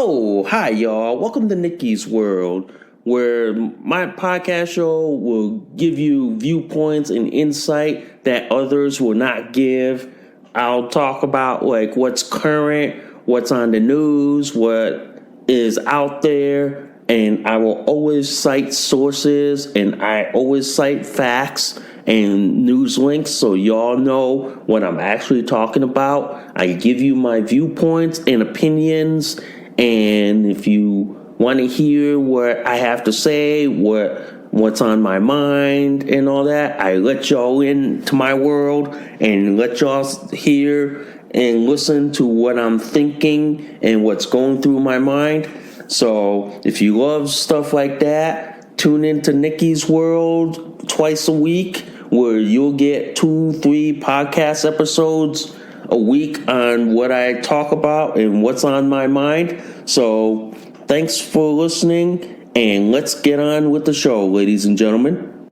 Oh, hi, y'all. Welcome to Nikki's World, where my podcast show will give you viewpoints and insight that others will not give. I'll talk about like what's current, what's on the news, what is out there, and I will always cite sources and I always cite facts and news links so y'all know what I'm actually talking about. I give you my viewpoints and opinions, and if you want to hear what I have to say, what's on my mind and all that, I let y'all into my world and let y'all hear and listen to what I'm thinking and what's going through my mind. So if you love stuff like that, tune into Nikki's World twice a week, where you'll get 2-3 podcast episodes a week on what I talk about and what's on my mind. So thanks for listening, and let's get on with the show, ladies and gentlemen.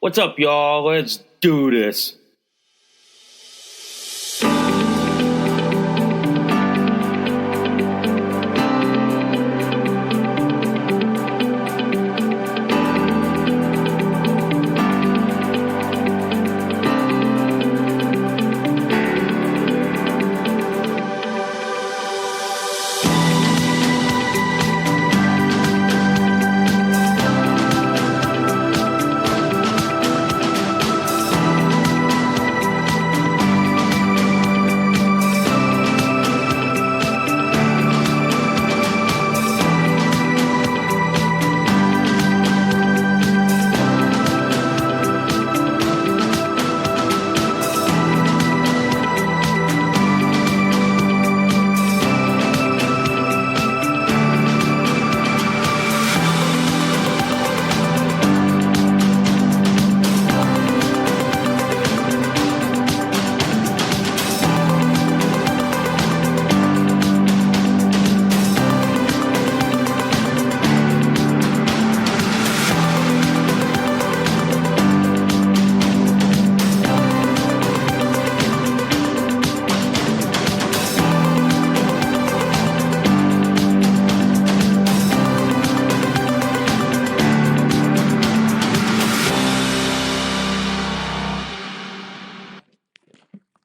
What's up, y'all? Let's do this.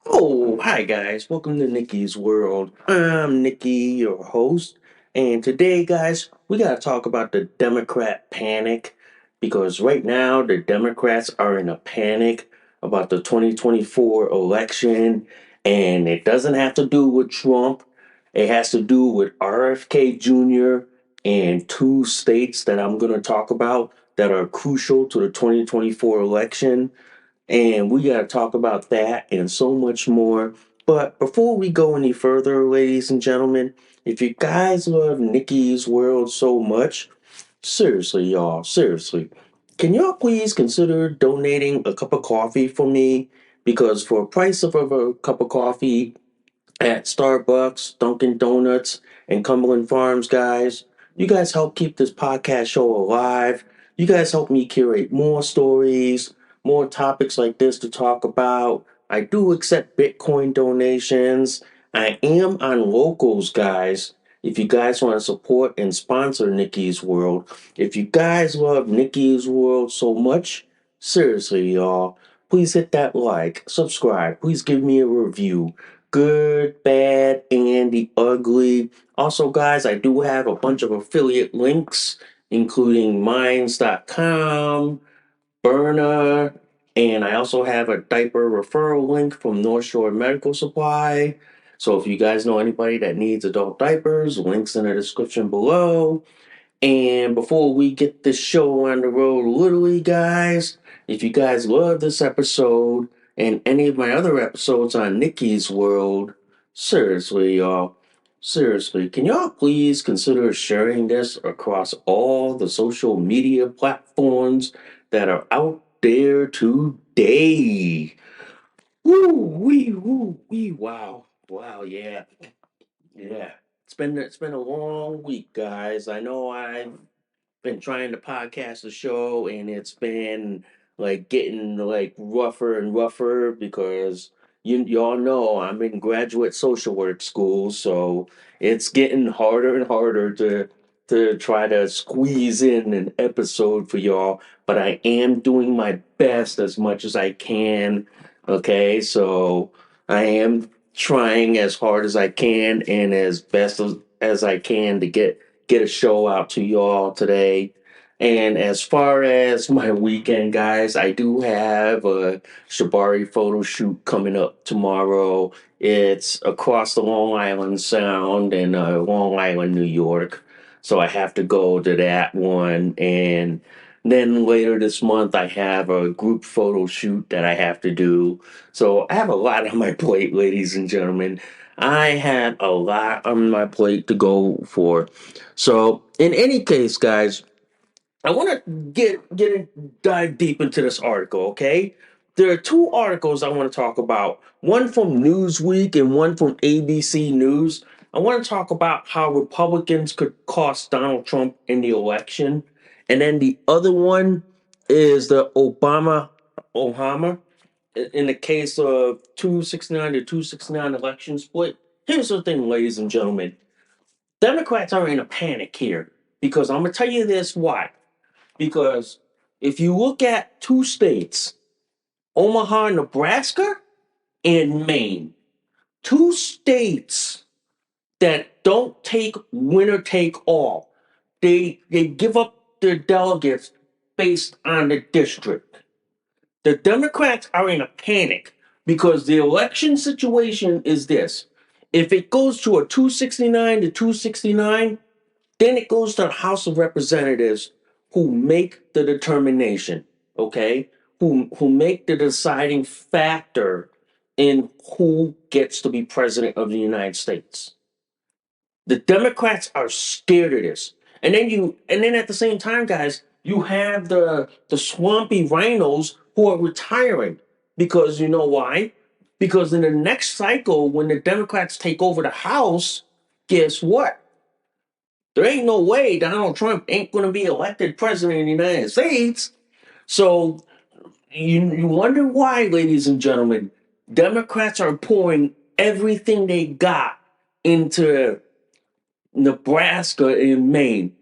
Oh, hi guys. Welcome to Nikki's World. I'm Nikki, your host. And today, guys, we got to talk about the Democrat panic, because right now the Democrats are in a panic about the 2024 election. And it doesn't have to do with Trump, it has to do with RFK Jr. and two states that I'm going to talk about that are crucial to the 2024 election. And we got to talk about that and so much more. But before we go any further, ladies and gentlemen, if you guys love Nikki's World so much, seriously, y'all, seriously, can y'all please consider donating a cup of coffee for me? Because for a price of a cup of coffee, at Starbucks, Dunkin' Donuts, and Cumberland Farms, guys. You guys help keep this podcast show alive. You guys help me curate more stories, more topics like this to talk about. I do accept Bitcoin donations. I am on locals, guys. If you guys want to support and sponsor Nikki's World, if you guys love Nikki's World so much, seriously, y'all, please hit that like, subscribe, please give me a review, good, bad, and the ugly. Also, guys, I do have a bunch of affiliate links, including Minds.com, Byrna, and I also have a diaper referral link from North Shore Medical Supply. So if you guys know anybody that needs adult diapers, links in the description below. And before we get this show on the road, literally, guys, if you guys love this episode and any of my other episodes on Nikki's World, seriously, y'all, seriously, can y'all please consider sharing this across all the social media platforms that are out there today? Woo, wee, wow, wow, yeah. Yeah, it's been a long week, guys. I know I've been trying to podcast the show, and it's been like getting like rougher and rougher because y'all know I'm in graduate social work school, so it's getting harder and harder to try to squeeze in an episode for y'all, but I am doing my best as much as I can. Okay, so I am trying as hard as I can and as best as I can to get a show out to y'all today. And as far as my weekend, guys, I do have a Shabari photo shoot coming up tomorrow. It's across the Long Island Sound in Long Island, New York. So I have to go to that one. And then later this month, I have a group photo shoot that I have to do. So I have a lot on my plate, ladies and gentlemen. I have a lot on my plate to go for. So, in any case, guys, I want to dive deep into this article, okay? There are two articles I want to talk about. One from Newsweek and one from ABC News. I want to talk about how Republicans could cost Donald Trump in the election. And then the other one is the Obama in the case of 269 to 269 election split. Here's the thing, ladies and gentlemen. Democrats are in a panic here because I'm going to tell you this why. Because if you look at two states, Omaha, Nebraska, and Maine, two states that don't take winner take all. They give up their delegates based on the district. The Democrats are in a panic because the election situation is this. If it goes to a 269 to 269, then it goes to the House of Representatives who make the determination, okay? Who make the deciding factor in who gets to be president of the United States. The Democrats are scared of this. And then at the same time, guys, you have the swampy rhinos who are retiring because you know why? Because in the next cycle, when the Democrats take over the House, guess what? There ain't no way Donald Trump ain't going to be elected president of the United States. So you wonder why, ladies and gentlemen, Democrats are pouring everything they got into Nebraska and Maine.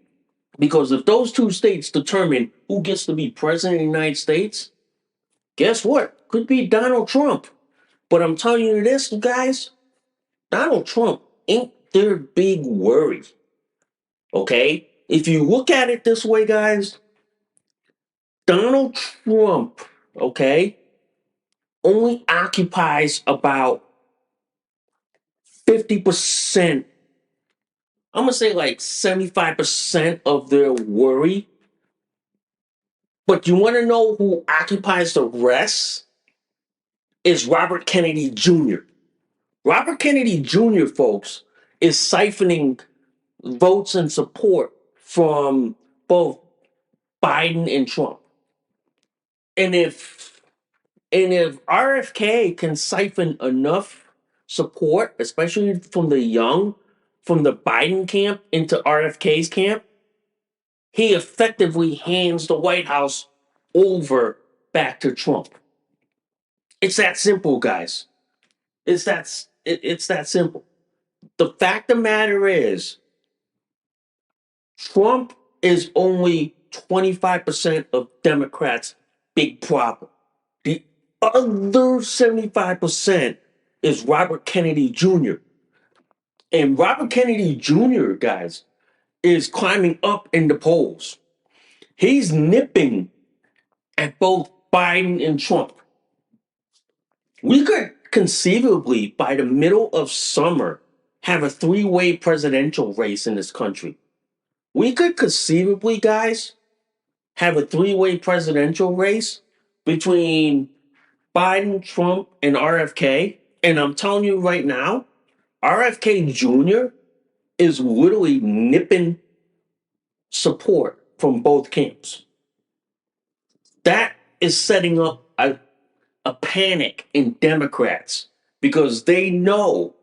Because if those two states determine who gets to be president of the United States, guess what? Could be Donald Trump. But I'm telling you this, guys, Donald Trump ain't their big worry. Okay? If you look at it this way, guys, Donald Trump, okay, only occupies about 50%, I'm gonna say like 75% of their worry. But you wanna know who occupies the rest? Is Robert Kennedy Jr. Robert Kennedy Jr., folks, is siphoning votes and support from both Biden and Trump. And if RFK can siphon enough support, especially from the young, from the Biden camp into RFK's camp, he effectively hands the White House over back to Trump. It's that simple, guys. It's that simple. The fact of the matter is, Trump is only 25% of Democrats' big problem. The other 75% is Robert Kennedy Jr. And Robert Kennedy Jr., guys, is climbing up in the polls. He's nipping at both Biden and Trump. We could conceivably, by the middle of summer, have a three-way presidential race in this country. We could conceivably, guys, have a three-way presidential race between Biden, Trump, and RFK. And I'm telling you right now, RFK Jr. is literally nipping support from both camps. That is setting up a panic in Democrats because they know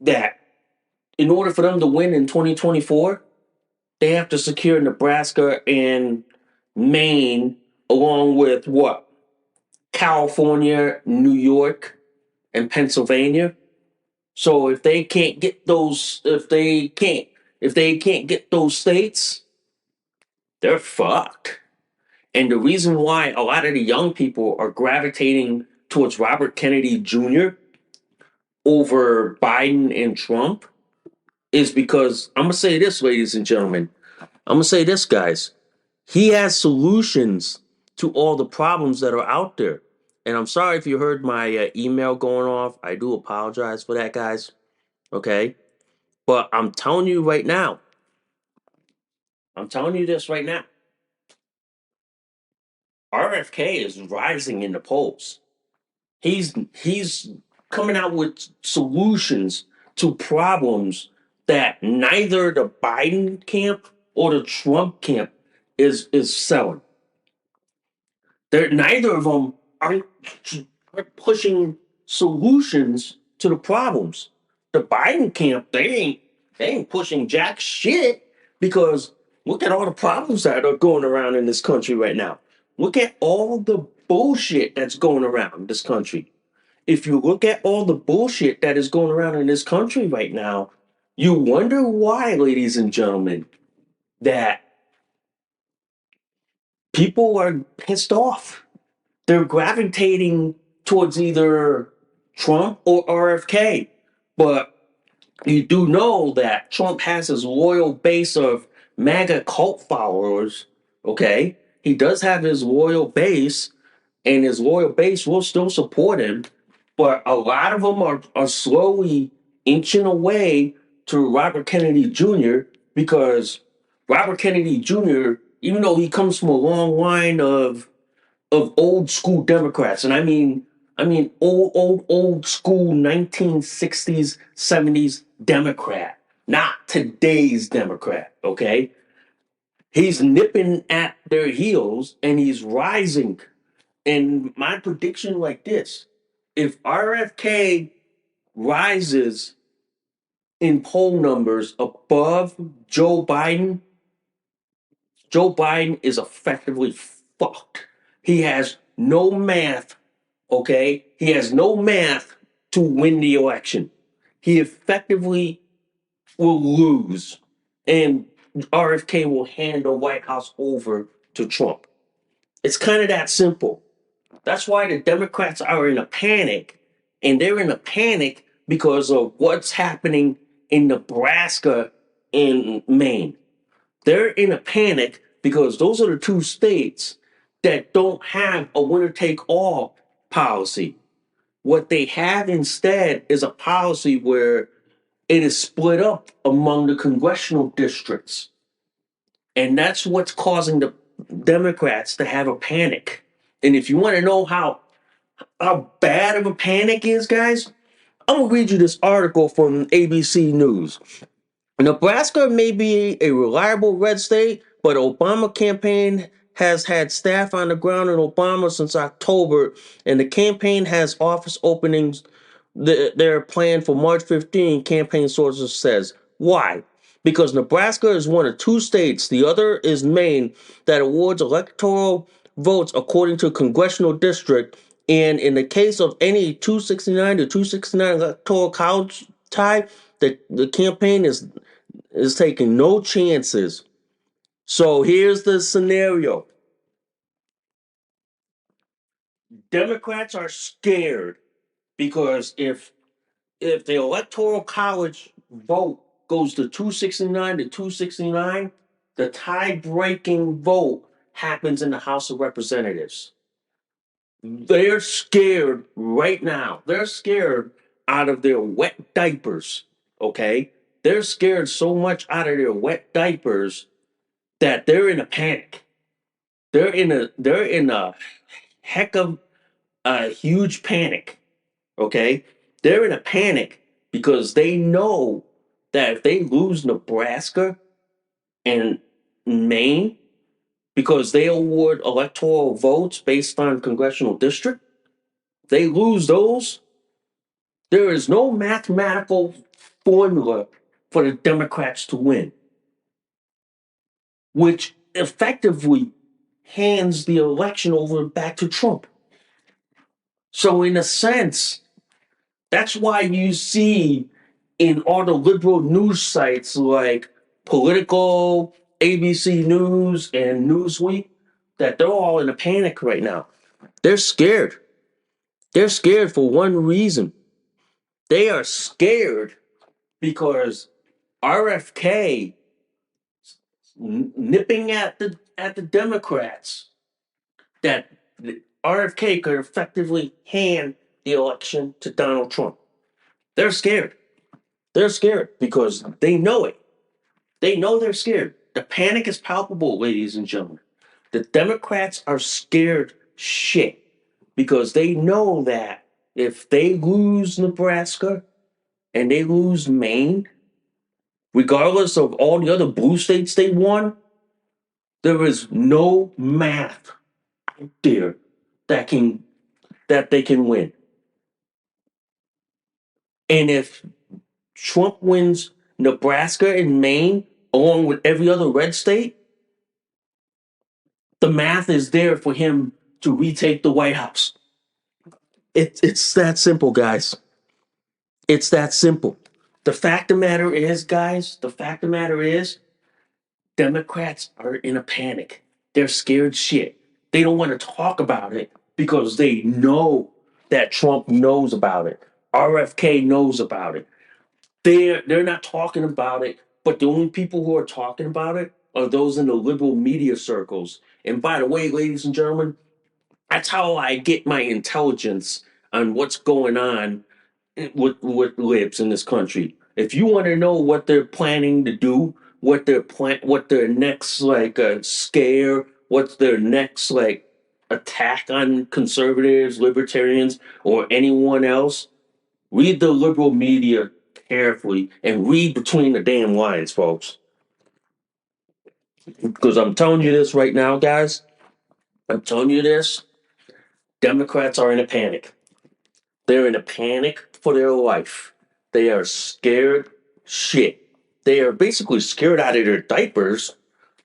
that in order for them to win in 2024, they have to secure Nebraska and Maine along with what? California, New York. and Pennsylvania. So if they can't get those states, they're fucked. And the reason why a lot of the young people are gravitating towards Robert Kennedy Jr. over Biden and Trump is because I'm gonna say this, ladies and gentlemen. I'm gonna say this, guys. He has solutions to all the problems that are out there. And I'm sorry if you heard my email going off. I do apologize for that, guys. Okay. But I'm telling you right now, I'm telling you this right now. RFK is rising in the polls. He's coming out with solutions to problems that neither the Biden camp or the Trump camp is selling. They're neither of them are pushing solutions to the problems. The Biden camp, they ain't pushing jack shit because look at all the problems that are going around in this country right now. Look at all the bullshit that's going around this country. If you look at all the bullshit that is going around in this country right now, you wonder why, ladies and gentlemen, that people are pissed off. They're gravitating towards either Trump or RFK. But you do know that Trump has his loyal base of MAGA cult followers. Okay. He does have his loyal base, and his loyal base will still support him. But a lot of them are slowly inching away to Robert Kennedy Jr. because Robert Kennedy Jr., even though he comes from a long line of old school Democrats, and I mean old school 1960s, 70s Democrat, not today's Democrat, okay? He's nipping at their heels and he's rising. And my prediction like this, if RFK rises in poll numbers above Joe Biden is effectively fucked. He has no math, okay? He has no math to win the election. He effectively will lose, and RFK will hand the White House over to Trump. It's kind of that simple. That's why the Democrats are in a panic, and they're in a panic because of what's happening in Nebraska and Maine. They're in a panic because those are the two states that don't have a winner take all policy. What they have instead is a policy where it is split up among the congressional districts. And that's what's causing the Democrats to have a panic. And if you want to know how bad of a panic is, guys, I'm going to read you this article from ABC News. Nebraska may be a reliable red state, but the Obama campaign has had staff on the ground in Obama since October, and the campaign has office openings they're planned for March 15, campaign sources says. Why? Because Nebraska is one of two states, the other is Maine, that awards electoral votes according to congressional district, and in the case of any 269 to 269 electoral college tie, the campaign is taking no chances. So here's the scenario. Democrats are scared because if the electoral college vote goes to 269 to 269, the tie-breaking vote happens in the House of Representatives. They're scared right now. They're scared out of their wet diapers, okay? They're scared so much out of their wet diapers that they're in a panic. They're in a heck of a huge panic. Okay? They're in a panic because they know that if they lose Nebraska and Maine, because they award electoral votes based on congressional district, they lose those, there is no mathematical formula for the Democrats to win, which effectively hands the election over back to Trump. So, in a sense, That's why you see in all the liberal news sites like Political, ABC News, and Newsweek that they're all in a panic right now. They're scared. They're scared for one reason. They are scared because RFK nipping at the Democrats that RFK could effectively hand the election to Donald Trump. They're scared. They're scared because they know it. They know they're scared. The panic is palpable, ladies and gentlemen. The Democrats are scared shit because they know that if they lose Nebraska and they lose Maine, regardless of all the other blue states they won, there is no math out there that can that they can win. And if Trump wins Nebraska and Maine along with every other red state, the math is there for him to retake the White House. It's that simple, guys. It's that simple. The fact of the matter is, guys, the fact of the matter is, Democrats are in a panic. They're scared shit. They don't want to talk about it because they know that Trump knows about it. RFK knows about it. They're not talking about it, but the only people who are talking about it are those in the liberal media circles. And by the way, ladies and gentlemen, that's how I get my intelligence on what's going on with libs in this country. If you want to know what they're planning to do, what their next scare, what's their next attack on conservatives, libertarians, or anyone else, read the liberal media carefully and read between the damn lines, folks. Because I'm telling you this right now, guys. I'm telling you this. Democrats are in a panic. They're in a panic for their life. They are scared shit. They are basically scared out of their diapers,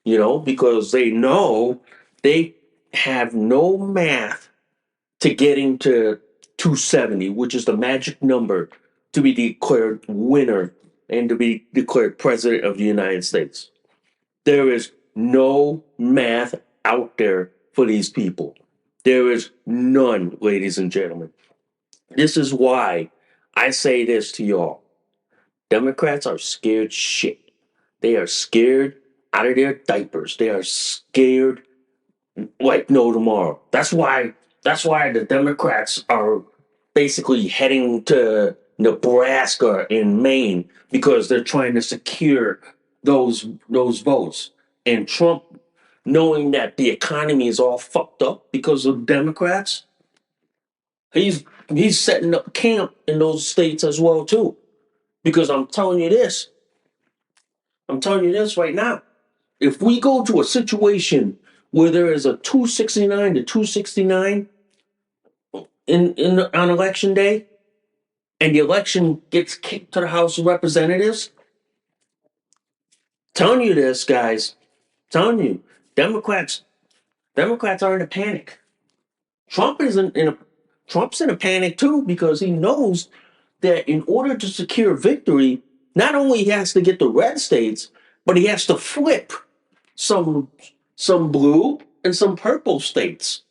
because they know they have no math to getting to 270, which is the magic number to be declared winner and to be declared president of the United States. There is no math out there for these people. There is none, ladies and gentlemen. This is why I say this to y'all. Democrats are scared shit. They are scared out of their diapers. They are scared like no tomorrow. That's why the Democrats are basically heading to Nebraska and Maine because they're trying to secure those votes. And Trump, knowing that the economy is all fucked up because of Democrats, he's setting up camp in those states as well too. Because I'm telling you this right now. If we go to a situation where there is a 269 to 269 on election day, and the election gets kicked to the House of Representatives, telling you this, guys, telling you, Democrats, Democrats are in a panic. Trump isn't in a Trump's in a panic too because he knows that in order to secure victory, not only he has to get the red states, but he has to flip some some blue and some purple states.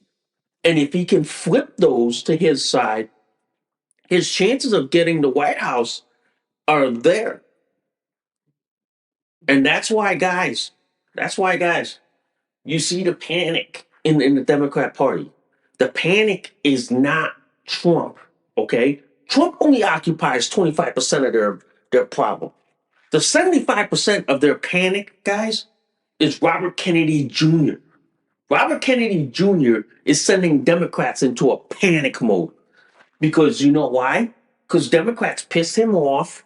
And if he can flip those to his side, his chances of getting the White House are there. And that's why, guys, you see the panic in the Democrat Party. The panic is not Trump, okay? Trump only occupies 25% of their problem. The 75% of their panic, guys, is Robert Kennedy Jr. Robert Kennedy Jr. is sending Democrats into a panic mode. Because you know why? Because Democrats pissed him off.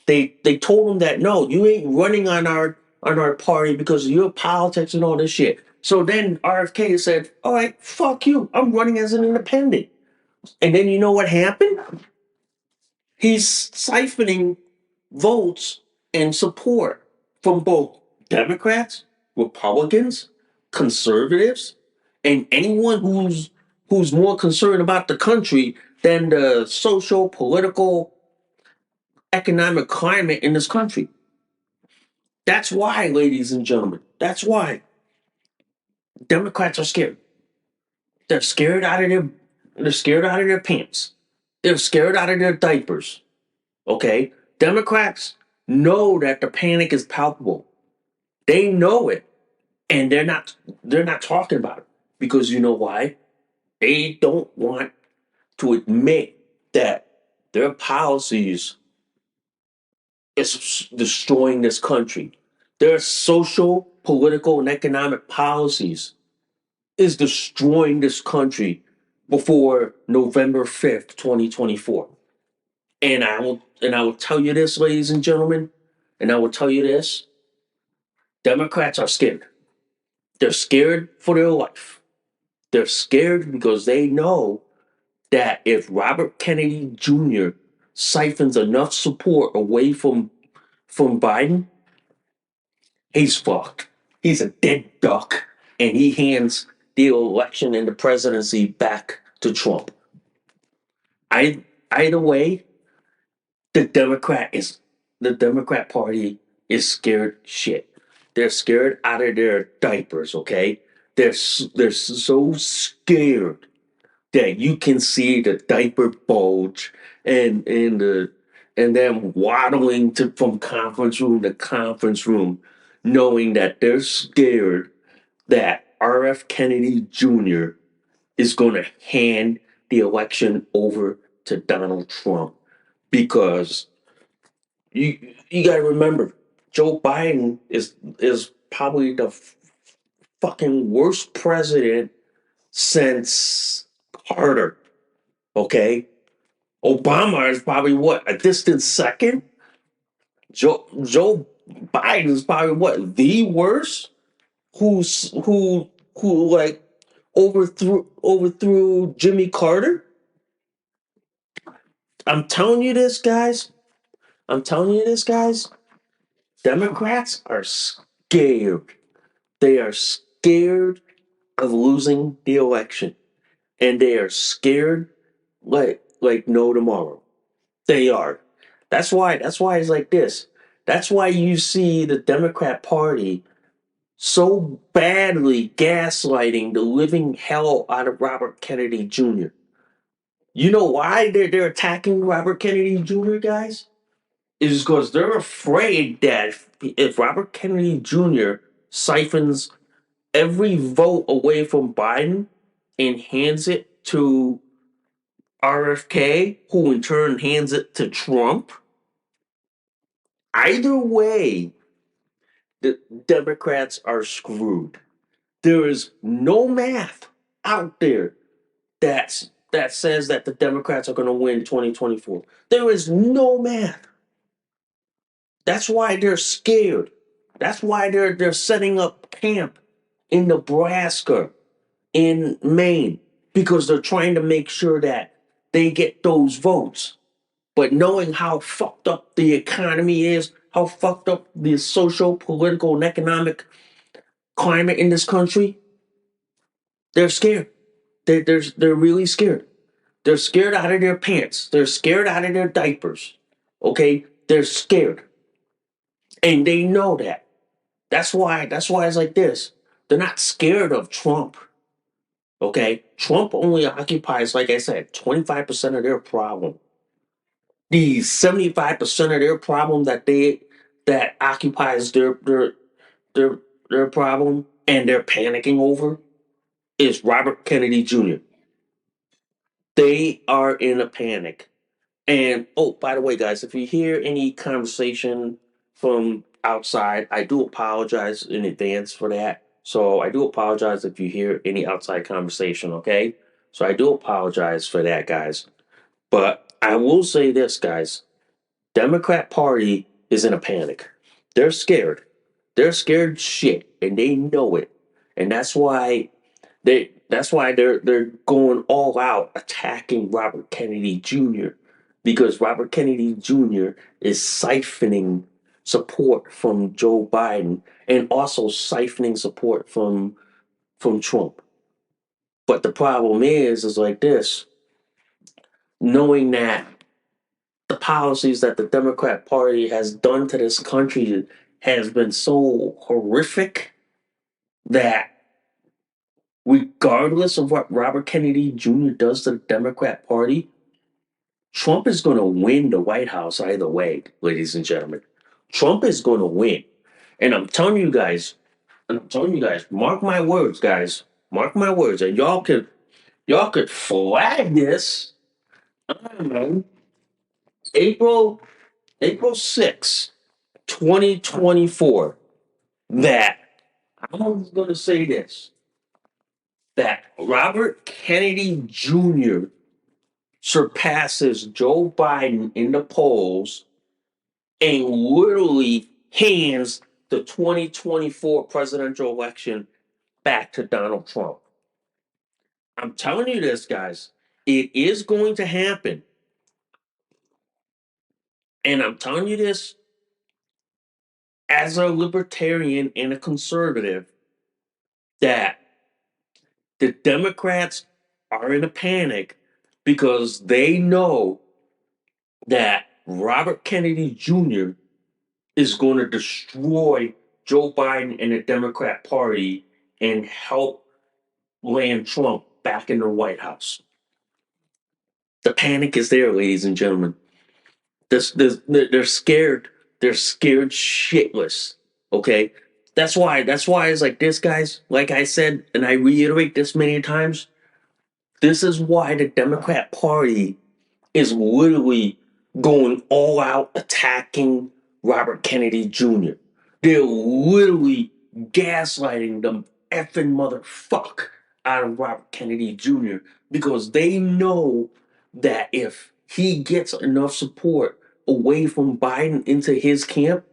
They told him that no, you ain't running on our party because of your politics and all this shit. So then RFK said, "All right, fuck you. I'm running as an independent." And then you know what happened? He's siphoning votes and support from both Democrats, Republicans, conservatives, and anyone who's more concerned about the country than the social, political, economic climate in this country. That's why, ladies and gentlemen, that's why Democrats are scared. They're scared out of their they're scared out of their pants. They're scared out of their diapers. Okay? Democrats know that the panic is palpable. They know it. And they're not talking about it. Because you know why? They don't want to admit that their policies is destroying this country. Their social, political, and economic policies is destroying this country before November 5th, 2024. And I will tell you this, ladies and gentlemen, and I will tell you this, Democrats are scared. They're scared for their life. They're scared because they know that if Robert Kennedy Jr. siphons enough support away from Biden, he's fucked. He's a dead duck, and he hands the election and the presidency back to Trump. I Either way, the Democrat is the Democrat Party is scared shit. They're scared out of their diapers. Okay, they're so scared that you can see the diaper bulge and them waddling from conference room to conference room, knowing that they're scared that RF Kennedy Jr. is going to hand the election over to Donald Trump because you got to remember Joe Biden is probably the fucking worst president since Carter. Okay, Obama is probably what a distant second. Joe Biden is probably what the worst. Who like overthrew Jimmy Carter. I'm telling you this, guys. I'm telling you this, guys. Democrats are scared. They are scared of losing the election, and they are scared like no tomorrow. They are. That's why it's like this. That's why you see the Democrat Party so badly gaslighting the living hell out of Robert Kennedy Jr. You know why they're attacking Robert Kennedy Jr., guys? Is because they're afraid that if Robert Kennedy Jr. siphons every vote away from Biden and hands it to RFK, who in turn hands it to Trump, either way, the Democrats are screwed. There is no math out there that says that the Democrats are going to win 2024. There is no math. That's why they're scared. That's why they're setting up camp in Nebraska, in Maine, because they're trying to make sure that they get those votes. But knowing how fucked up the economy is, how fucked up the social, political, and economic climate in this country, they're scared. They're really scared. They're scared out of their pants. They're scared out of their diapers. Okay? They're scared. And they know that. That's why it's like this. They're not scared of Trump. Okay? Trump only occupies, like I said, 25% of their problem. The 75% of their problem that occupies their their problem and they're panicking over is Robert Kennedy Jr. They are in a panic. And oh, by the way, guys, if you hear any conversation from outside, I do apologize in advance for that. So I do apologize if you hear any outside conversation, okay? So I do apologize for that, guys. But I will say this, guys. Democrat Party is in a panic. They're scared. They're scared shit, and they know it. And that's why they're going all out attacking Robert Kennedy Jr. because Robert Kennedy Jr. is siphoning support from Joe Biden and also siphoning support from Trump. But the problem is like this. knowing that the policies that the Democrat Party has done to this country has been so horrific that regardless of what Robert Kennedy Jr. does to the Democrat Party, Trump is going to win the White House either way, ladies and gentlemen. Trump is going to win. And I'm telling you guys, mark my words, guys. Mark my words. And y'all could flag this on April April 6th, 2024. That I'm gonna say this, that Robert Kennedy Jr. surpasses Joe Biden in the polls and literally hands the 2024 presidential election back to Donald Trump. I'm telling you this, guys. It is going to happen. And I'm telling you this as a libertarian and a conservative that the Democrats are in a panic because they know that Robert Kennedy Jr. is going to destroy Joe Biden and the Democrat Party and help land Trump back in the White House. The panic is there, ladies and gentlemen. They're scared. They're scared shitless. Okay, that's why it's like this, guys. Like I said, and I reiterate this many times. This is why the Democrat Party is literally going all out attacking Robert Kennedy Jr. They're literally gaslighting the effing motherfuck out of Robert Kennedy Jr. because they know that if he gets enough support away from Biden into his camp,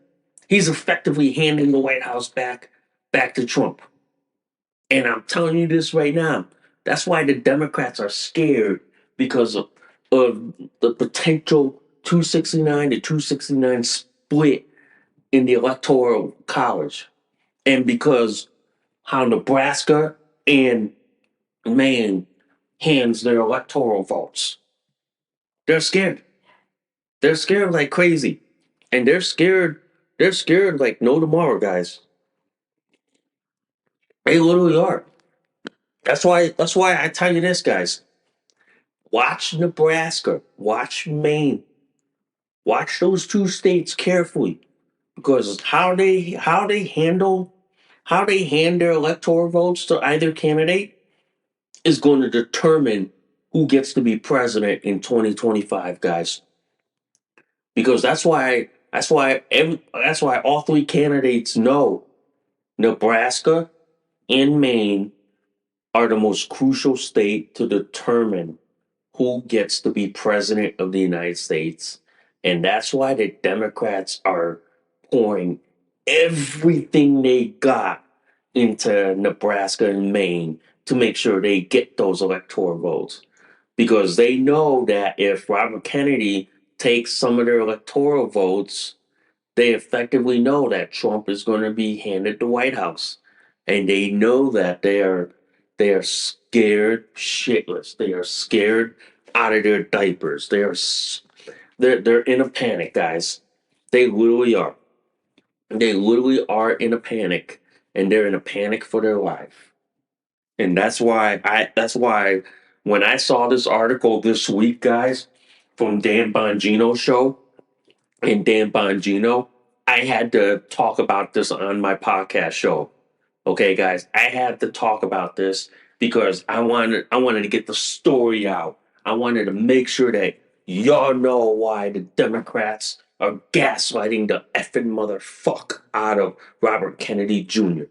he's effectively handing the White House back to Trump. And I'm telling you this right now. That's why the Democrats are scared because of the potential 269 to 269 split in the electoral college. And because how Nebraska and Maine hands their electoral votes. They're scared. They're scared like crazy. And they're scared like no tomorrow, guys. They literally are. That's why I tell you this, guys. Watch Nebraska, watch Maine, watch those two states carefully because how they hand their electoral votes to either candidate is going to determine who gets to be president in 2025, guys. Because that's why all three candidates know Nebraska and Maine are the most crucial state to determine who gets to be president of the United States. And that's why the Democrats are pouring everything they got into Nebraska and Maine to make sure they get those electoral votes. Because they know that if Robert Kennedy takes some of their electoral votes, they effectively know that Trump is going to be handed the White House, and they know that they are scared shitless. They are scared out of their diapers. They're in a panic, guys. They literally are. They literally are in a panic, and they're in a panic for their life. And that's why when I saw this article this week, guys, from Dan Bongino's show, and Dan Bongino, I had to talk about this on my podcast show. Okay, guys, I had to talk about this because I wanted to get the story out. I wanted to make sure that y'all know why the Democrats are gaslighting the effing motherfuck out of Robert Kennedy Jr.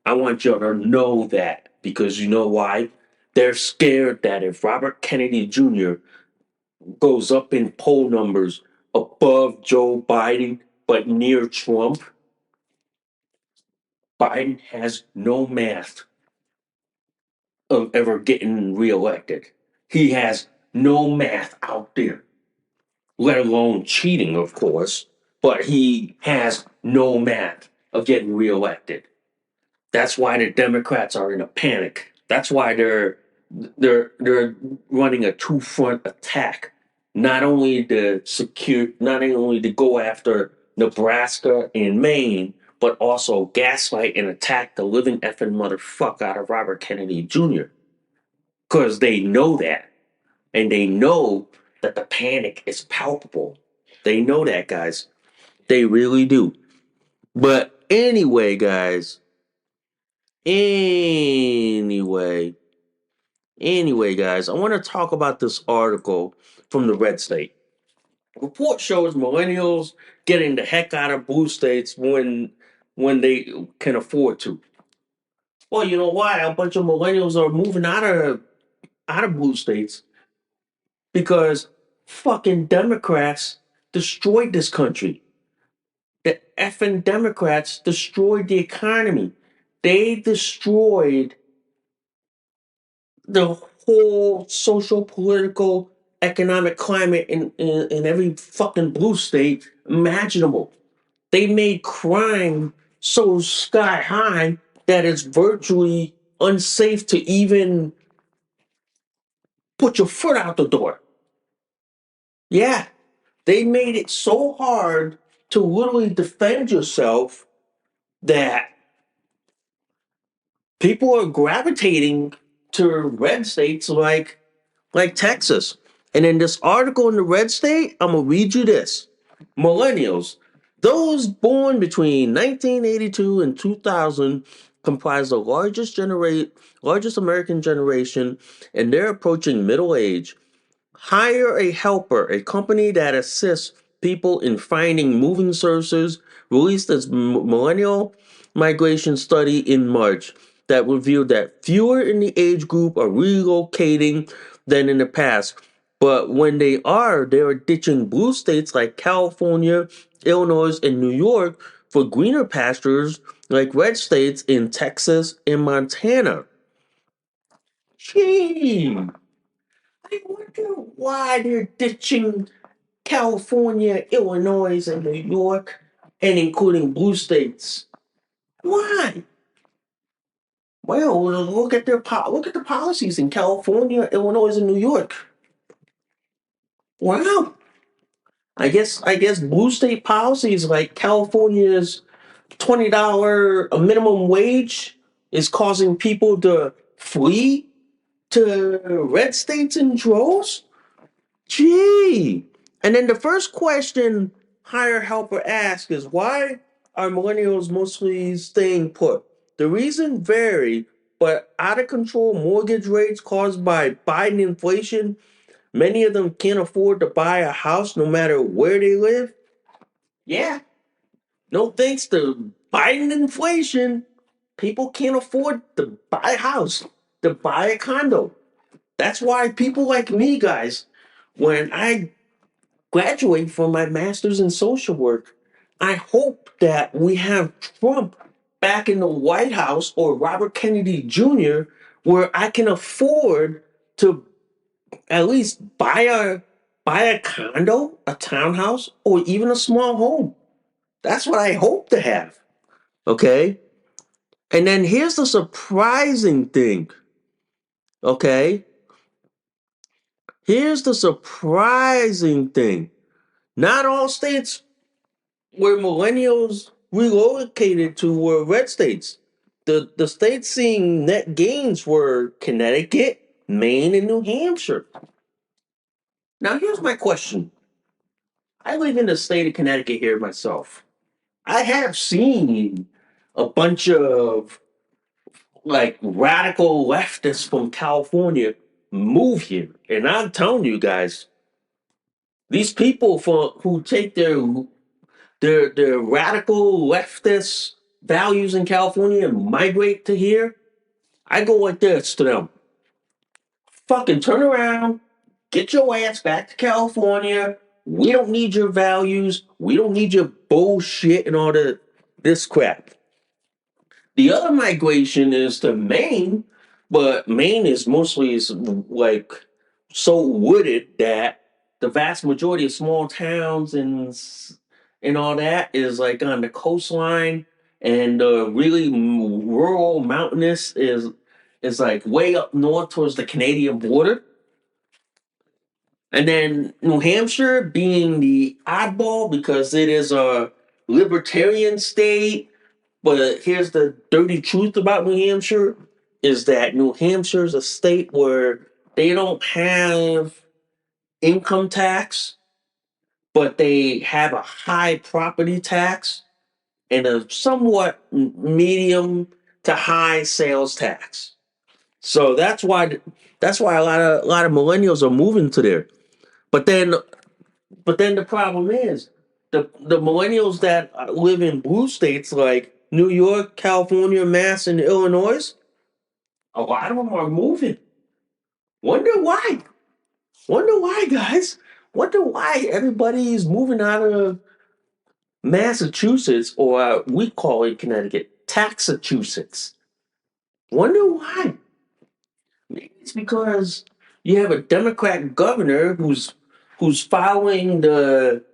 I want y'all to know that because you know why? They're scared that if Robert Kennedy Jr. goes up in poll numbers above Joe Biden but near Trump, Biden has no math of ever getting reelected. He has no math out there, let alone cheating, of course, but he has no math of getting reelected. That's why the Democrats are in a panic. That's why they're running a two-front attack not only to go after Nebraska and Maine, but also gaslight and attack the living effing motherfucker out of Robert Kennedy Jr. Because they know that. And they know that the panic is palpable. They know that, guys. They really do. But anyway, guys, I want to talk about this article from the Red State. Report shows millennials getting the heck out of blue states when they can afford to. Well, you know why? A bunch of millennials are moving out of blue states because fucking Democrats destroyed this country. The effing Democrats destroyed the economy. They destroyed the whole social, political, economic climate in every fucking blue state imaginable. They made crime so sky high that it's virtually unsafe to even put your foot out the door. Yeah, they made it so hard to literally defend yourself that people are gravitating to red states like Texas. And in this article in the red state, I'm gonna read you this. Millennials, those born between 1982 and 2000, comprise the largest American generation, and they're approaching middle age. Hire a helper, a company that assists people in finding moving services, released its millennial migration study in March that revealed that fewer in the age group are relocating than in the past. But when they are ditching blue states like California, Illinois, and New York for greener pastures like red states in Texas and Montana. Gee, I wonder why they're ditching California, Illinois, and New York, and including blue states. Why? Well, look at the policies in California, Illinois, and New York. Wow. I guess blue state policies like California's $20 a minimum wage is causing people to flee to red states in droves. Gee. And then the first question Hire Helper asks is why are millennials mostly staying put? The reason vary, but out of control mortgage rates caused by Biden inflation, many of them can't afford to buy a house no matter where they live. Yeah, no thanks to Biden inflation, people can't afford to buy a house, to buy a condo. That's why people like me, guys, when I graduate from my master's in social work, I hope that we have Trump back in the White House or Robert Kennedy Jr., where I can afford to at least buy a condo, a townhouse, or even a small home. That's what I hope to have. Okay? And then here's the surprising thing. Okay? Here's the surprising thing. Not all states where millennials relocated to were red states. The states seeing net gains were Connecticut, Maine, and New Hampshire. Now here's my question. I live in the state of Connecticut here myself. I have seen a bunch of like radical leftists from California move here. And I'm telling you guys, these people who take their radical leftist values in California and migrate to here, I go like this to them. Fucking turn around, get your ass back to California. We don't need your values. We don't need your bullshit and all this crap. The other migration is to Maine, but Maine is mostly like so wooded that the vast majority of small towns and all that is like on the coastline, and the really rural mountainous is like way up north towards the Canadian border. And then New Hampshire being the oddball because it is a libertarian state. But here's the dirty truth about New Hampshire is that New Hampshire is a state where they don't have income tax, but they have a high property tax and a somewhat medium to high sales tax. So that's why a lot of millennials are moving to there. But then the problem is the millennials that live in blue states like New York, California, Mass, and Illinois, a lot of them are moving. Wonder why? Wonder why, guys? Wonder why everybody is moving out of Massachusetts, or we call it Connecticut, Taxachusetts. Wonder why? Maybe it's because you have a Democrat governor who's following the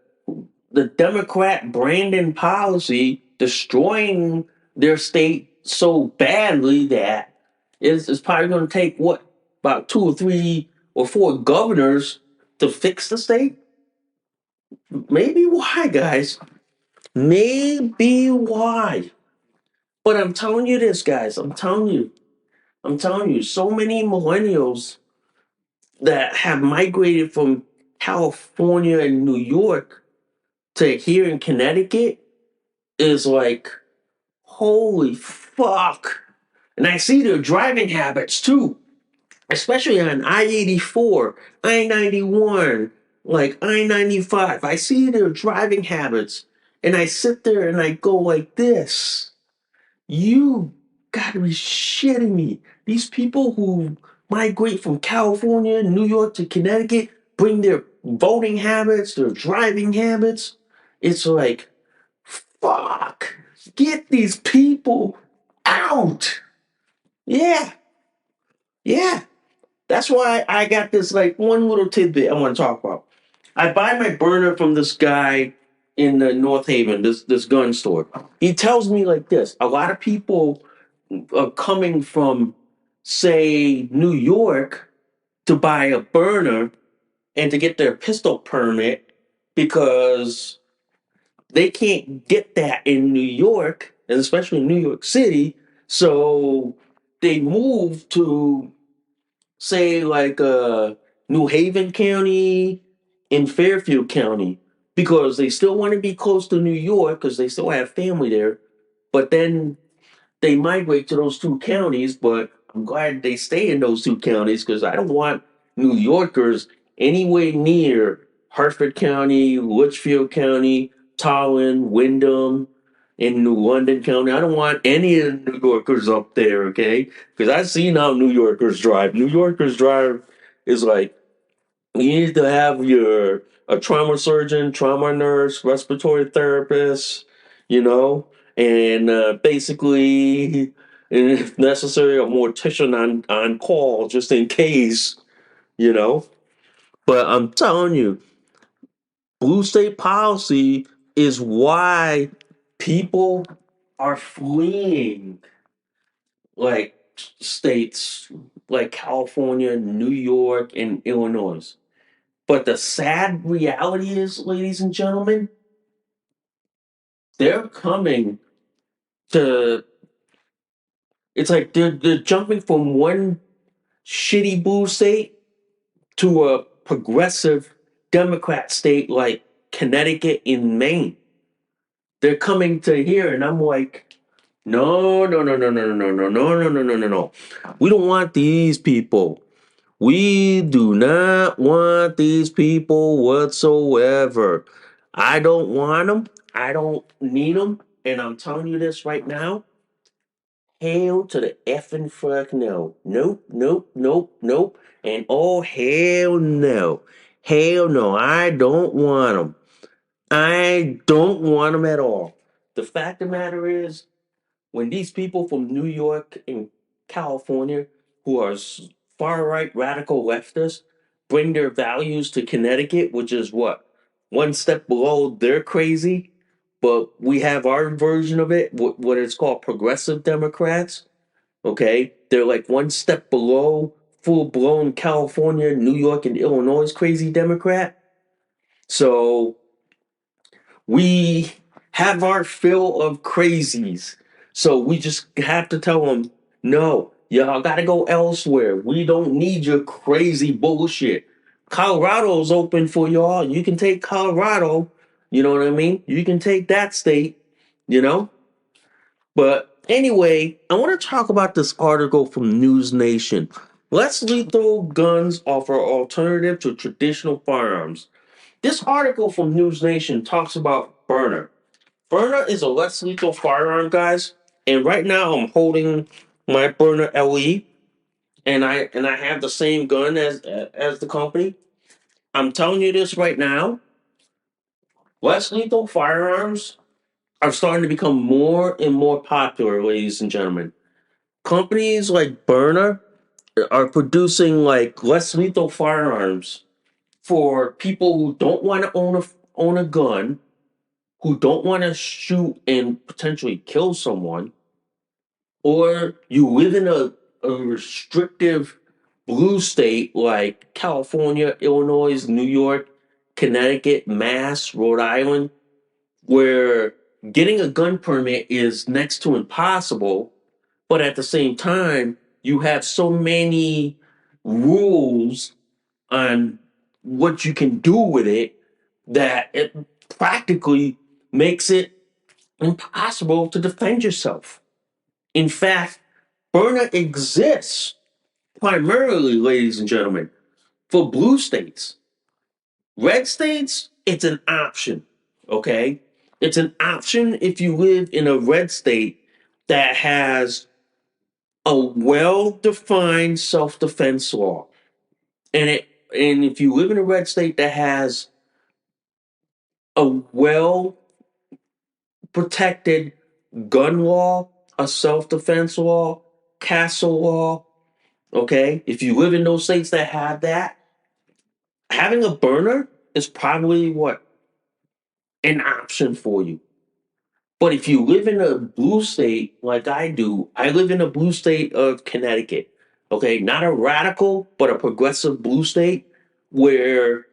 Democrat branding policy, destroying their state so badly that it's probably going to take what about 2 or 3 or 4 governors to fix the state. Maybe why, guys? Maybe why? But I'm telling you this, guys. I'm telling you, so many millennials that have migrated from California and New York to here in Connecticut is like, holy fuck. And I see their driving habits too, especially on I 84, I 91, like I 95. I see their driving habits and I sit there and I go like this. You gotta be shitting me. These people who migrate from California, New York to Connecticut bring their voting habits, their driving habits. It's like, fuck, get these people out. Yeah, yeah. That's why I got this like one little tidbit I want to talk about. I buy my burner from this guy in the North Haven, this gun store. He tells me like this: a lot of people are coming from, say, New York to buy a burner and to get their pistol permit because they can't get that in New York, and especially New York City. So they move to, say, like New Haven County in Fairfield County because they still want to be close to New York because they still have family there. But then they migrate to those 2 counties, but I'm glad they stay in those 2 counties because I don't want New Yorkers anywhere near Hartford County, Litchfield County, Tallinn, Wyndham, in New London County. I don't want any of the New Yorkers up there, okay? Because I've seen how New Yorkers drive. New Yorkers drive is like you need to have your a trauma surgeon, trauma nurse, respiratory therapist, you know, and basically, and if necessary, a mortician on call just in case, you know. But I'm telling you, blue state policy is why people are fleeing like states like California, New York, and Illinois. But the sad reality is, ladies and gentlemen, they're coming to. It's like they're jumping from one shitty blue state to a progressive Democrat state like Connecticut and Maine. They're coming to here, and I'm like, no, no, no, no, no, no, no, no, no, no, no, no, no. We don't want these people. We do not want these people whatsoever. I don't want them. I don't need them. And I'm telling you this right now. Hail to the effing fuck no. Nope, nope, nope, nope. And oh, hell no. Hell no. I don't want them. I don't want them at all. The fact of the matter is, when these people from New York and California who are far right radical leftists bring their values to Connecticut, which is what? One step below their crazy, but we have our version of it, what is called progressive Democrats. Okay? They're like one step below full blown California, New York, and Illinois crazy Democrat. So we have our fill of crazies. So we just have to tell them, no, y'all got to go elsewhere. We don't need your crazy bullshit. Colorado's open for y'all. You can take Colorado. You know what I mean? You can take that state, you know? But anyway, I want to talk about this article from News Nation. Less lethal guns offer alternative to traditional firearms. This article from News Nation talks about Byrna. Byrna is a less lethal firearm, guys. And right now, I'm holding my Byrna LE, and I have the same gun as the company. I'm telling you this right now. Less lethal firearms are starting to become more and more popular, ladies and gentlemen. Companies like Byrna are producing like less lethal firearms for people who don't want to own a gun, who don't want to shoot and potentially kill someone, or you live in a restrictive blue state like California, Illinois, New York, Connecticut, Mass, Rhode Island, where getting a gun permit is next to impossible, but at the same time, you have so many rules on what you can do with it that it practically makes it impossible to defend yourself. In fact, Byrna exists primarily, ladies and gentlemen, for blue states. Red states, it's an option, okay? It's an option if you live in a red state that has a well-defined self-defense law. And if you live in a red state that has a well protected gun law, a self defense law, castle law. Okay, if you live in those states that have that, having a burner is probably what an option for you. But if you live in a blue state like I do, I live in a blue state of Connecticut. Okay, not a radical, but a progressive blue state where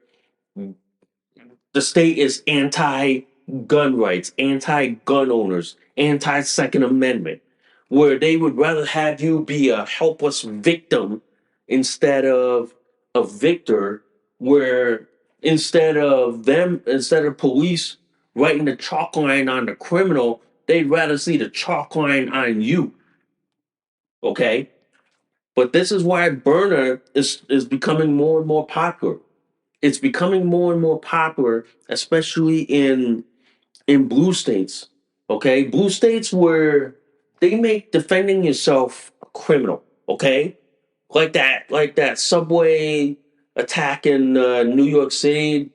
the state is anti gun rights, anti gun owners, anti Second Amendment, where they would rather have you be a helpless victim instead of a victor, where instead of police writing the chalk line on the criminal, they'd rather see the chalk line on you. Okay? But this is why Burner is becoming more and more popular. It's becoming more and more popular, especially in blue states. Okay, blue states where they make defending yourself a criminal. Okay, like that subway attack in New York City.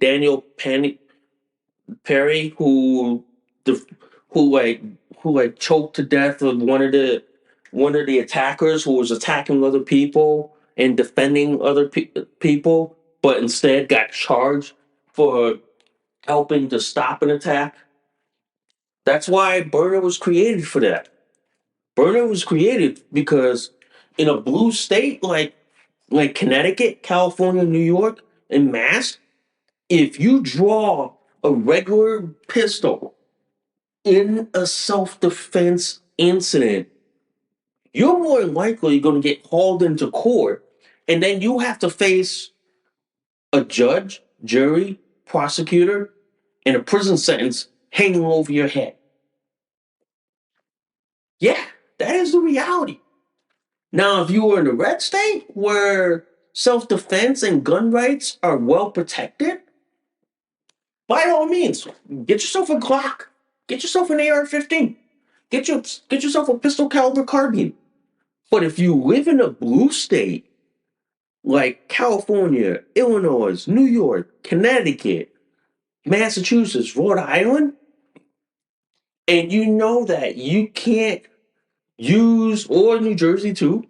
Perry, the who like who like choked to death of one of the attackers who was attacking other people and defending other people, but instead got charged for helping to stop an attack. That's why Byrna was created for that. Byrna was created because in a blue state like Connecticut, California, New York, and Mass, if you draw a regular pistol in a self-defense incident, you're more than likely going to get hauled into court, and then you have to face a judge, jury, prosecutor, and a prison sentence hanging over your head. Yeah, that is the reality. Now, if you were in a red state where self defense and gun rights are well protected, by all means, get yourself a Glock, get yourself an AR-15, get yourself a pistol caliber carbine. But if you live in a blue state like California, Illinois, New York, Connecticut, Massachusetts, Rhode Island, and you know that you can't use, or New Jersey too,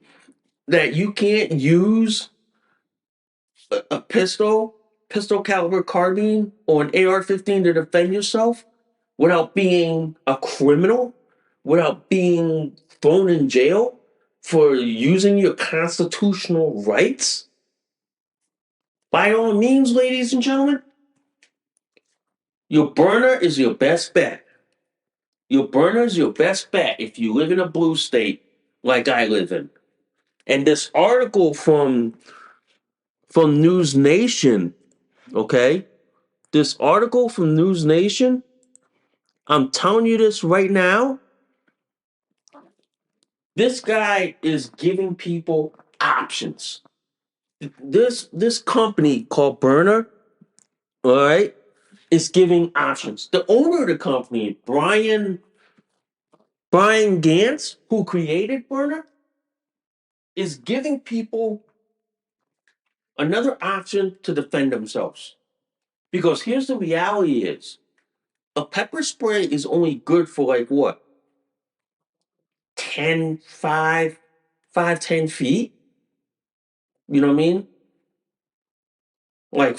that you can't use a pistol caliber carbine, or an AR-15 to defend yourself without being a criminal, without being thrown in jail, for using your constitutional rights, by all means, ladies and gentlemen, your Byrna is your best bet. Your Byrna is your best bet if you live in a blue state like I live in. And this article from News Nation, okay? This article from News Nation, I'm telling you this right now. This guy is giving people options. This company called Byrna, all right, is giving options. The owner of the company, Brian Gantz, who created Byrna, is giving people another option to defend themselves. Because here's the reality is a pepper spray is only good for like what? 10, 10 feet? You know what I mean? Like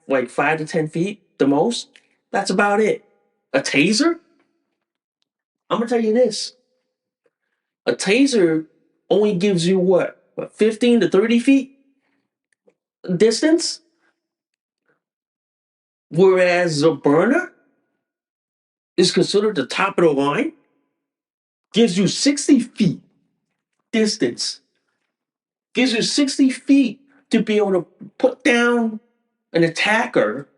like 5 to 10 feet, the most. That's about it. A taser? I'm gonna tell you this. A taser only gives you what 15 to 30 feet distance? Whereas a burner is considered the top of the line, gives you 60 feet distance, gives you 60 feet to be able to put down an attacker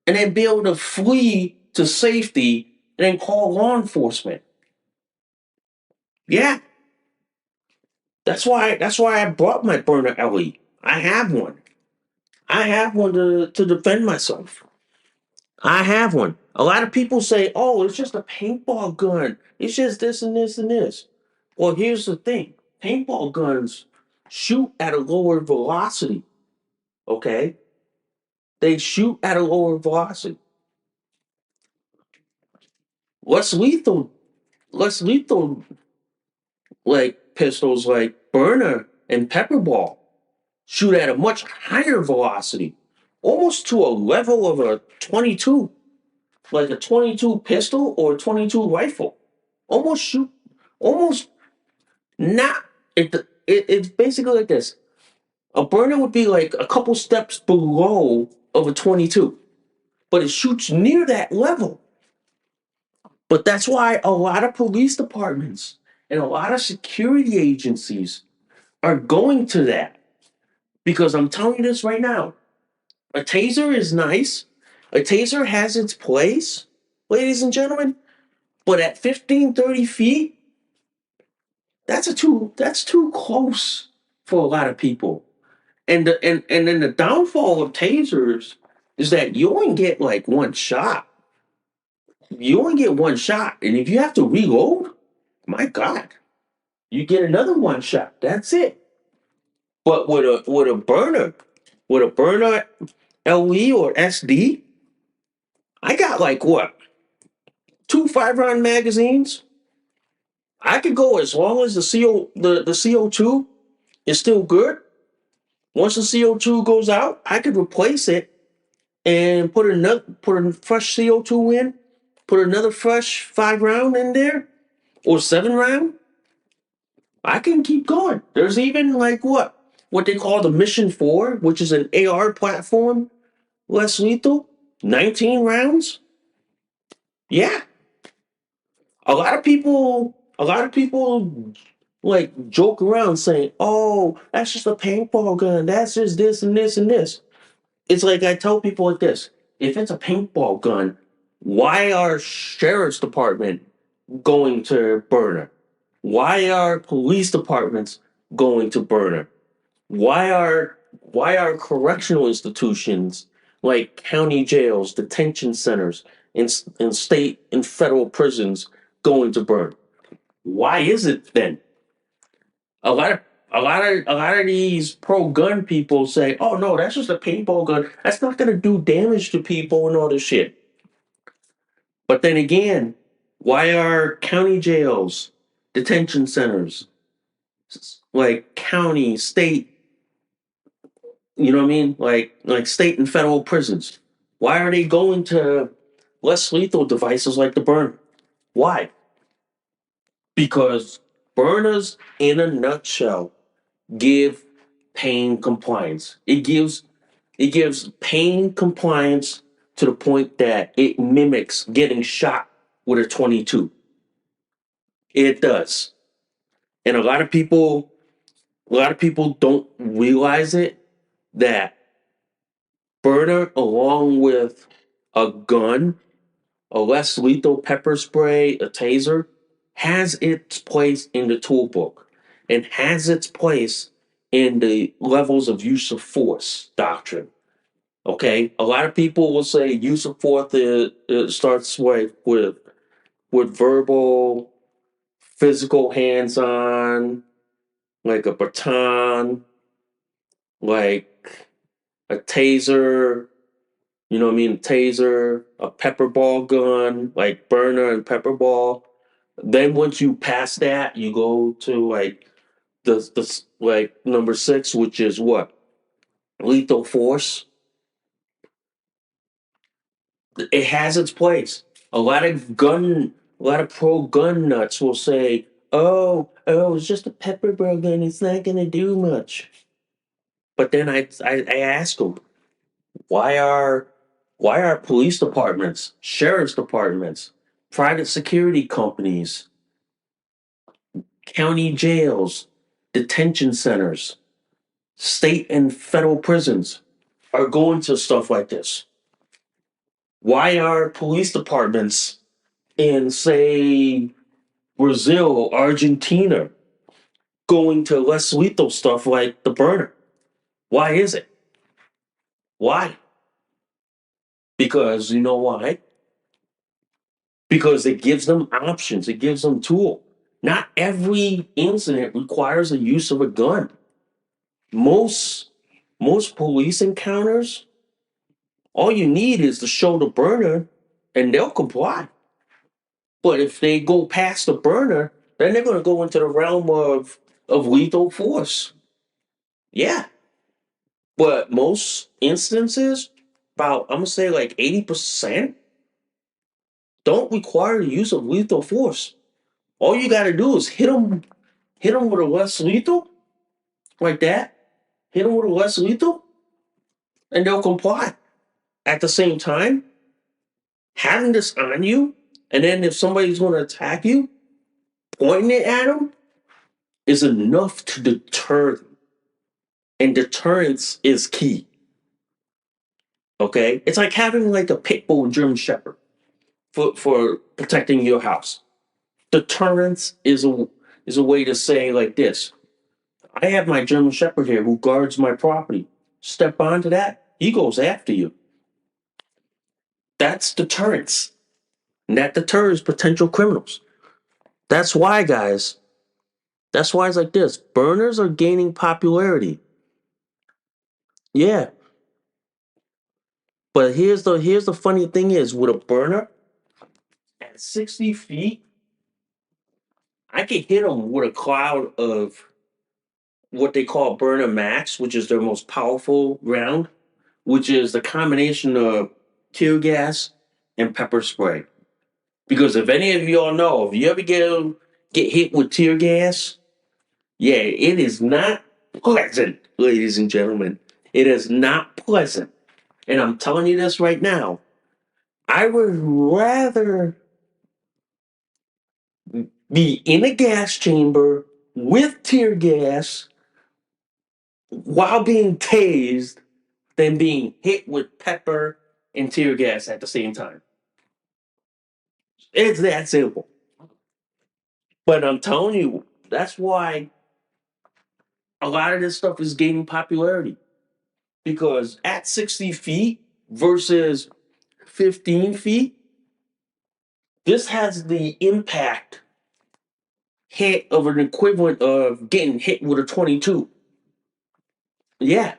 and then be able to flee to safety and then call law enforcement. Yeah, that's why I brought my burner Ellie. I have one. I have one to defend myself. I have one. A lot of people say, oh, it's just a paintball gun. It's just this and this and this. Well, here's the thing. Paintball guns shoot at a lower velocity. Okay? They shoot at a lower velocity. Less lethal, less lethal like pistols like Byrna and Pepperball shoot at a much higher velocity, almost to a level of a 22, like a 22 pistol or a 22 rifle. Almost shoot, almost not. It's basically like this. A burner would be like a couple steps below of a 22, but it shoots near that level. But that's why a lot of police departments and a lot of security agencies are going to that. Because I'm telling you this right now, a taser is nice. A taser has its place, ladies and gentlemen. But at 15, 30 feet, that's too close for a lot of people. And then the downfall of tasers is that you only get like one shot. You only get one shot. And if you have to reload, my God, you get another one shot. That's it. But with a burner LE or SD, I got like what? Two 5 round magazines. I could go as long as the CO2 is still good. Once the CO2 goes out, I could replace it and put a fresh CO2 in, put another fresh 5 round in there or 7 round. I can keep going. There's even like what they call the Mission 4, which is an AR platform, less lethal, 19 rounds. Yeah, a lot of people like joke around saying, "Oh, that's just a paintball gun. That's just this and this and this." It's like I tell people like this: if it's a paintball gun, why are sheriff's department going to Byrna? Why are police departments going to Byrna? Why are correctional institutions like county jails, detention centers, and state and federal prisons going to Byrna? Why is it then? A lot of a lot of these pro gun people say, "Oh no, that's just a paintball gun. That's not going to do damage to people and all this shit." But then again, why are county jails, detention centers, like county, state, you know what I mean? Like state and federal prisons. Why are they going to less lethal devices like the burn? Why? Because Burners, in a nutshell, give pain compliance. It gives pain compliance to the point that it mimics getting shot with a 22. It does. And a lot of people don't realize it that Byrna, along with a gun, a less lethal pepper spray, a taser, has its place in the toolbook and has its place in the levels of use of force doctrine. Okay, a lot of people will say use of force it starts with verbal, physical, hands-on, like a baton, like a taser. You know what I mean? Taser, a pepper ball gun, like burner and pepper ball. Then once you pass that, you go to like the like number six, which is what? Lethal force. It has its place. A lot of pro gun nuts will say, "Oh, it's just a pepper ball gun. It's not gonna do much." But then I ask them, why are why are police departments, sheriff's departments, private security companies, county jails, detention centers, state and federal prisons are going to stuff like this? Why are police departments in, say, Brazil, Argentina, going to less lethal stuff like the burner? Why is it? Why? Because you know why? Because it gives them options, it gives them tool. Not every incident requires the use of a gun. Most most police encounters, all you need is to show the burner and they'll comply. But if they go past the burner, then they're going to go into the realm of lethal force. Yeah. But most instances, about I'm gonna say like 80%, don't require the use of lethal force. All you got to do is hit them with a less lethal, like that. Hit them with a less lethal, and they'll comply. At the same time, having this on you, and then if somebody's going to attack you, pointing it at them is enough to deter them. And deterrence is key. Okay, it's like having like a pit bull and German Shepherd for protecting your house. Deterrence is a way to say like this: I have my German Shepherd here who guards my property. Step onto that, he goes after you. That's deterrence. And that deters potential criminals. That's why, guys. That's why it's like this. Burners are gaining popularity. Yeah. But here's the funny thing is with a burner at 60 feet, I could hit them with a cloud of what they call burner max, which is their most powerful round, which is the combination of tear gas and pepper spray. Because if any of y'all know, if you ever get hit with tear gas, yeah, it is not pleasant, ladies and gentlemen. It is not pleasant. And I'm telling you this right now. I would rather be in a gas chamber with tear gas while being tased than being hit with pepper and tear gas at the same time. It's that simple. But I'm telling you, that's why a lot of this stuff is gaining popularity. Because at 60 feet versus 15 feet, this has the impact hit of an equivalent of getting hit with a 22. Yeah,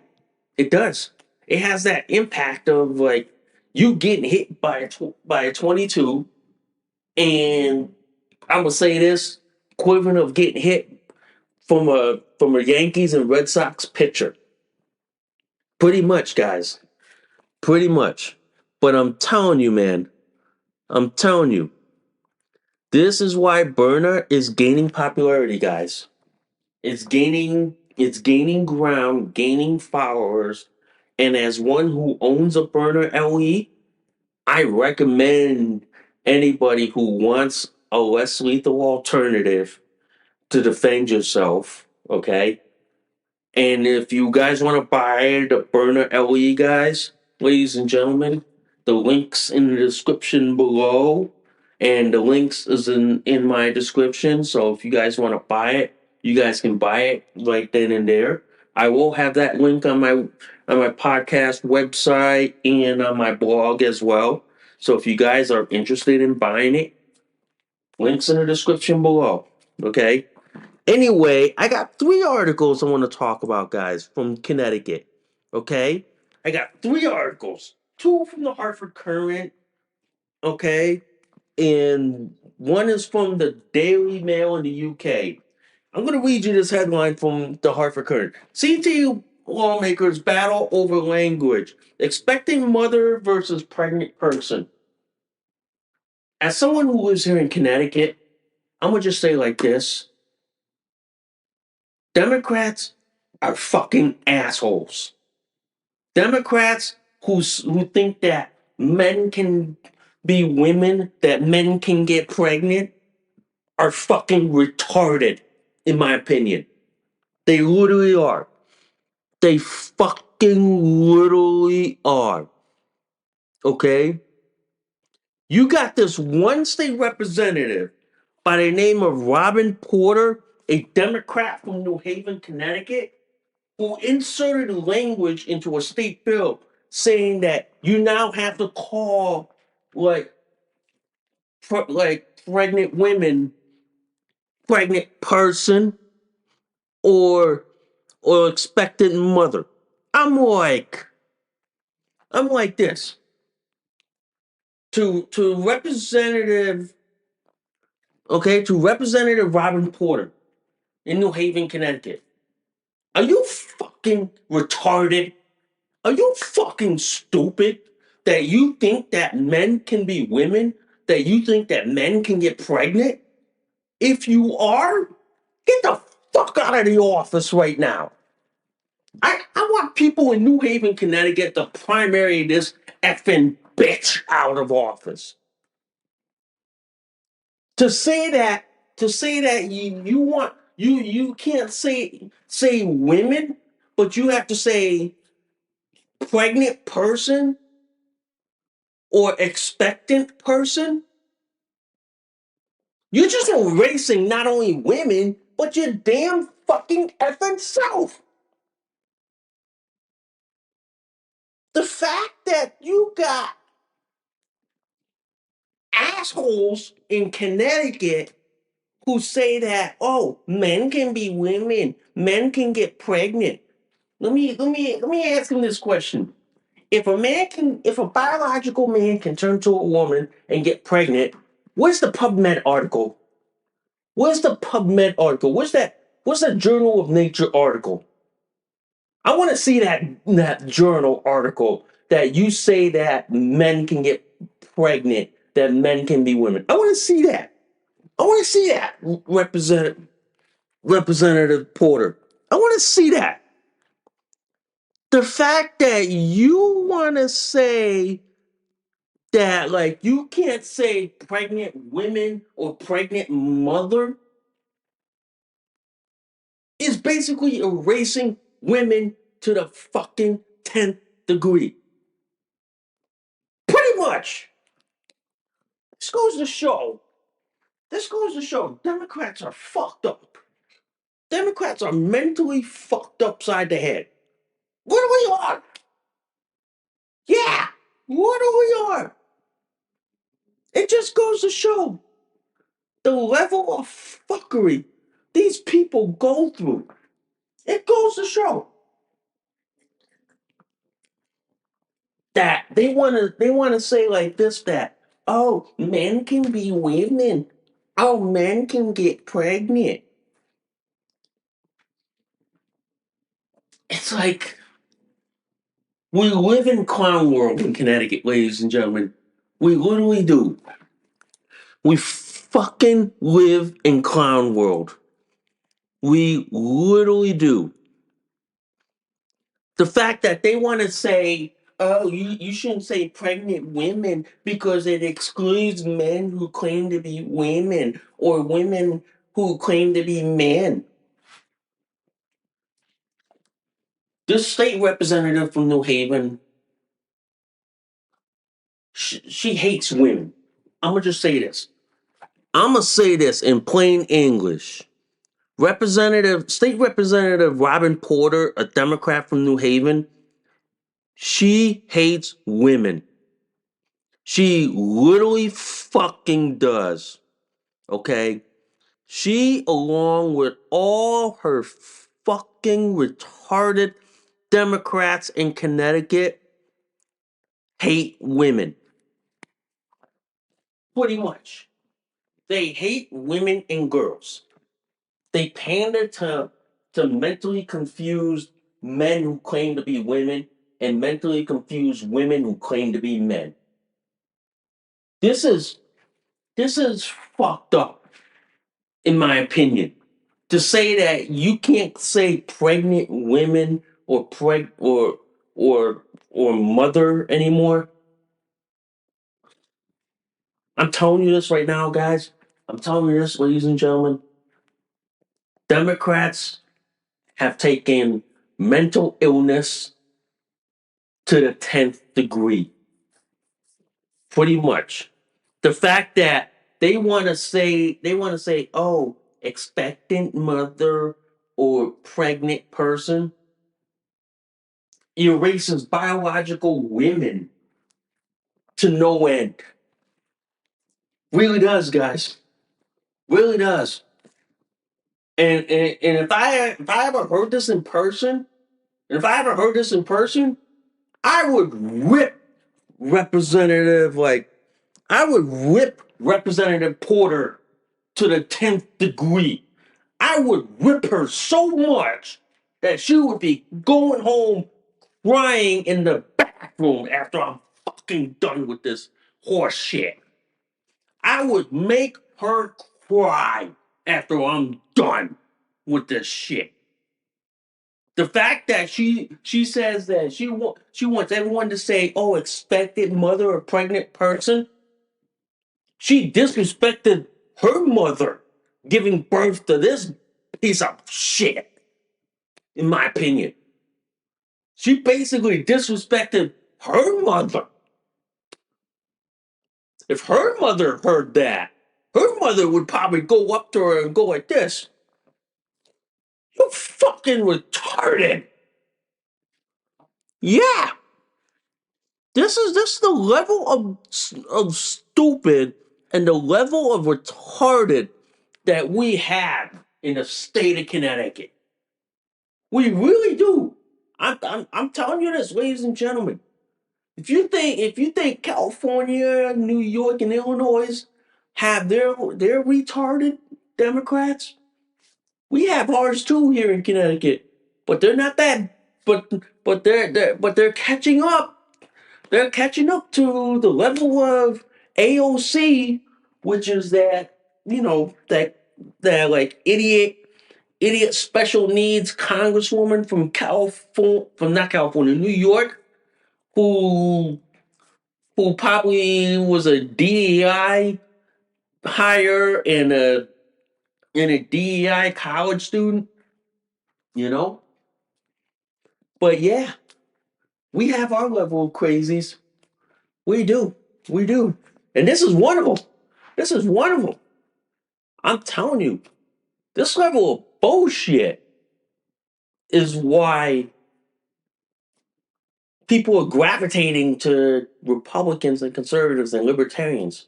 it does. It has that impact of like you getting hit by by a 22, and I'm gonna say this equivalent of getting hit from a Yankees and Red Sox pitcher. Pretty much, guys. Pretty much. But I'm telling you, man, I'm telling you, This is why Byrna is gaining popularity, guys. It's gaining ground, gaining followers, and as one who owns a Byrna LE, I recommend anybody who wants a less lethal alternative to defend yourself, okay? And if you guys want to buy the Burner LE, guys, ladies and gentlemen, the links in the description below, and the links is in my description. So if you guys want to buy it, you guys can buy it right then and there. I will have that link on my podcast website and on my blog as well. So if you guys are interested in buying it, links in the description below. Okay. Anyway, I got three articles I want to talk about, guys, from Connecticut. Okay? I got three articles. Two from the Hartford Courant, okay? And one is from the Daily Mail in the UK. I'm going to read you this headline from the Hartford Courant. CT lawmakers battle over language. Expecting mother versus pregnant person. As someone who lives here in Connecticut, I'm going to just say like this. Democrats are fucking assholes. Democrats who think that men can be women, that men can get pregnant, are fucking retarded, in my opinion. They literally are. They fucking literally are. Okay? You got this one state representative by the name of Robin Porter, a Democrat from New Haven, Connecticut, who inserted language into a state bill saying that you now have to call like pregnant women pregnant person or expectant mother. I'm like I'm like this to Representative Robin Porter in New Haven, Connecticut. Are you fucking retarded? Are you fucking stupid that you think that men can be women? That you think that men can get pregnant? If you are, get the fuck out of the office right now. I want people in New Haven, Connecticut to primary this effing bitch out of office. To say that you want you can't say women, but you have to say pregnant person or expectant person. You're just erasing not only women, but your damn fucking effing self. The fact that you got assholes in Connecticut who say that, oh, men can be women, men can get pregnant. Let me ask him this question. If a biological man can turn to a woman and get pregnant, where's the PubMed article? Where's the PubMed article? What's that Journal of Nature article? I want to see that journal article that you say that men can get pregnant, that men can be women. I want to see that. I want to see that, Representative Porter. I want to see that. The fact that you want to say that, like, you can't say pregnant women or pregnant mother is basically erasing women to the fucking 10th degree. Pretty much. This goes to show. This goes to show Democrats are fucked up. Democrats are mentally fucked upside the head. What are we on? Yeah, what are we on? It just goes to show the level of fuckery these people go through. It goes to show that they want to say like this, that oh, men can be women. Oh, men can get pregnant. It's like we live in clown world in Connecticut, ladies and gentlemen. We literally do. We fucking live in clown world. We literally do. The fact that they want to say, oh, you shouldn't say pregnant women because it excludes men who claim to be women or women who claim to be men. This state representative from New Haven, she hates women. I'm going to just say this. I'm going to say this in plain English. State Representative Robin Porter, a Democrat from New Haven, she hates women. She literally fucking does. Okay? She, along with all her fucking retarded Democrats in Connecticut, hate women. Pretty much. They hate women and girls. They pander to mentally confused men who claim to be women and mentally confused women who claim to be men. This is this is fucked up, in my opinion. To say that you can't say pregnant women or or or mother anymore. I'm telling you this right now, guys. I'm telling you this, ladies and gentlemen. Democrats have taken mental illness to the 10th degree. Pretty much. The fact that they want to say, oh, expectant mother or pregnant person erases biological women to no end. Really does, guys. Really does. And if I ever heard this in person, I would rip Representative like I would rip Representative Porter to the 10th degree. I would rip her so much that she would be going home crying in the bathroom after I'm fucking done with this horse shit. I would make her cry after I'm done with this shit. The fact that she says that she wants everyone to say, "Oh, expected mother or pregnant person," she disrespected her mother giving birth to this piece of shit. In my opinion, she basically disrespected her mother. If her mother heard that, her mother would probably go up to her and go like this: "You fucking retarded." Yeah, this is the level of stupid and the level of retarded that we have in the state of Connecticut. We really do. I'm telling you this, ladies and gentlemen. If you think California, New York, and Illinois have their retarded Democrats, we have ours too here in Connecticut. But they're not that. But they're catching up. They're catching up to the level of AOC, which is that like idiot special needs congresswoman from California, from not California, New York, who probably was a DEI hire and a DEI college student, you know. But yeah, we have our level of crazies. We do, we do, and this is one of them. This is one of them. I'm telling you, this level of bullshit is why people are gravitating to Republicans and conservatives and libertarians.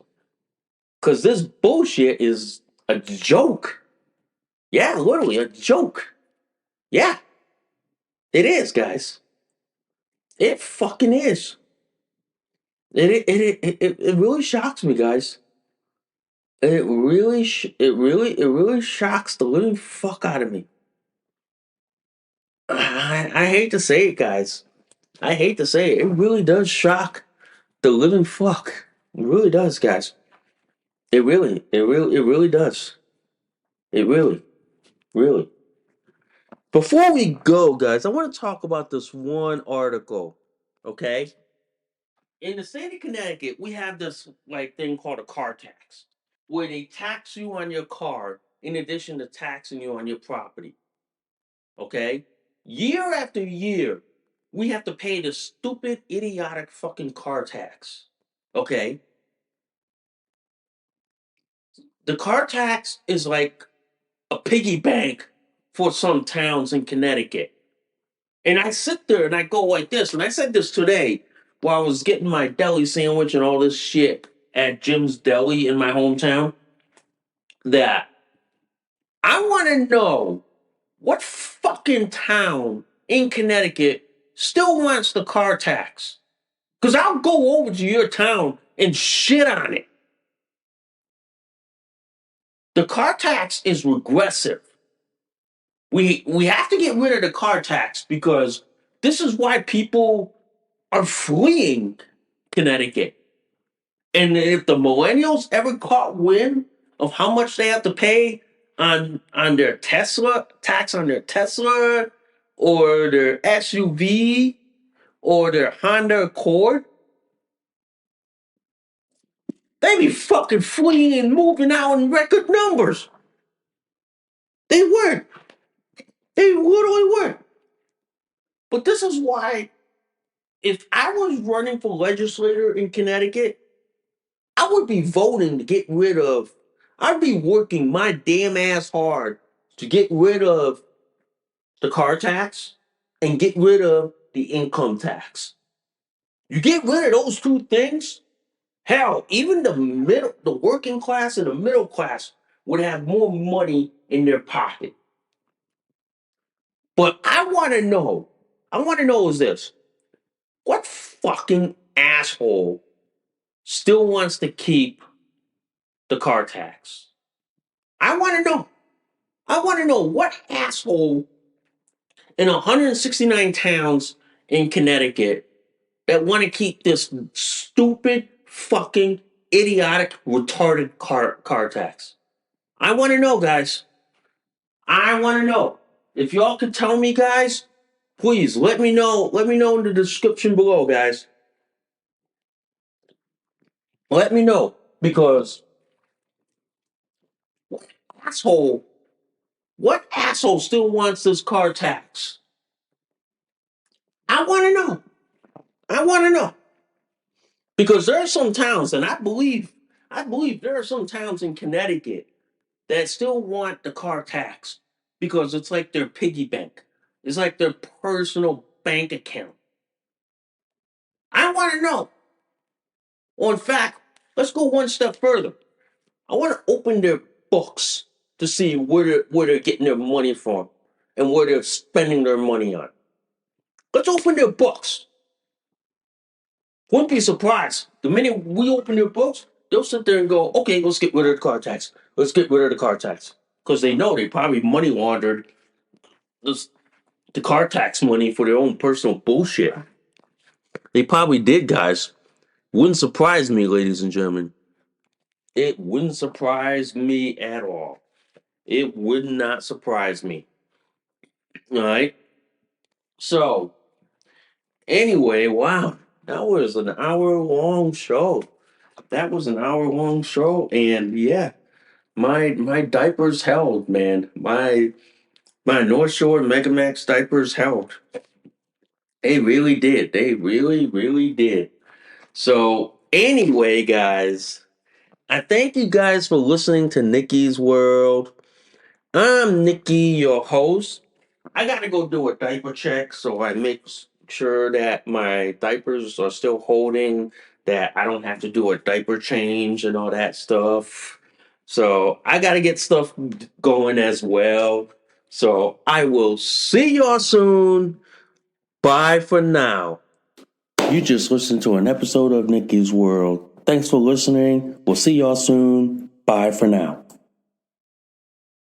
Because this bullshit is a joke. Yeah, literally a joke. Yeah, it is, guys. It fucking is. It really shocks me, guys. It really shocks the living fuck out of me. I hate to say it, guys. I hate to say it. It really does shock the living fuck. It really does, guys. It really does. It really. Before we go, guys, I want to talk about this one article. Okay, in the state of Connecticut, we have this like thing called a car tax, where they tax you on your car in addition to taxing you on your property. Okay, year after year, we have to pay this stupid, idiotic fucking car tax. Okay, the car tax is like a piggy bank for some towns in Connecticut. And I sit there and I go like this, and I said this today while I was getting my deli sandwich and all this shit at Jim's Deli in my hometown, that I want to know what fucking town in Connecticut still wants the car tax. Because I'll go over to your town and shit on it. The car tax is regressive. We have to get rid of the car tax because this is why people are fleeing Connecticut. And if the millennials ever caught wind of how much they have to pay on their Tesla, tax on their Tesla or their SUV or their Honda Accord, they be fucking fleeing and moving out in record numbers. They weren't. They literally weren't. But this is why if I was running for legislator in Connecticut, I would be voting to get rid of, I'd be working my damn ass hard to get rid of the car tax and get rid of the income tax. You get rid of those two things, hell, even the working class and the middle class would have more money in their pocket. But I want to know is this: what fucking asshole still wants to keep the car tax? I want to know. I want to know what asshole in 169 towns in Connecticut that want to keep this stupid, fucking, idiotic, retarded car tax. I want to know, guys. I want to know. If y'all could tell me, guys, please let me know. Let me know in the description below, guys. Let me know because what asshole? What asshole still wants this car tax? I want to know. I want to know. Because there are some towns, and I believe there are some towns in Connecticut that still want the car tax because it's like their piggy bank. It's like their personal bank account. I want to know. Or in fact, let's go one step further. I want to open their books to see where they're getting their money from and where they're spending their money on. Let's open their books. Wouldn't be surprised. The minute we open their books, they'll sit there and go, okay, let's get rid of the car tax. Let's get rid of the car tax. Because they know they probably money laundered this, the car tax money for their own personal bullshit. They probably did, guys. Wouldn't surprise me, ladies and gentlemen. It wouldn't surprise me at all. It would not surprise me. All right. So, anyway, wow. That was an hour long show. That was an hour long show. And yeah, my diapers held, man. My North Shore Megamax diapers held. They really did. They really did. So anyway, guys, I thank you guys for listening to Nikki's World. I'm Nikki, your host. I gotta go do a diaper check so I make sure that my diapers are still holding, that I don't have to do a diaper change and all that stuff. So I gotta get stuff going as well. So I will see y'all soon. Bye for now. You just listened to an episode of Nikki's World. Thanks for listening. We'll see y'all soon. Bye for now.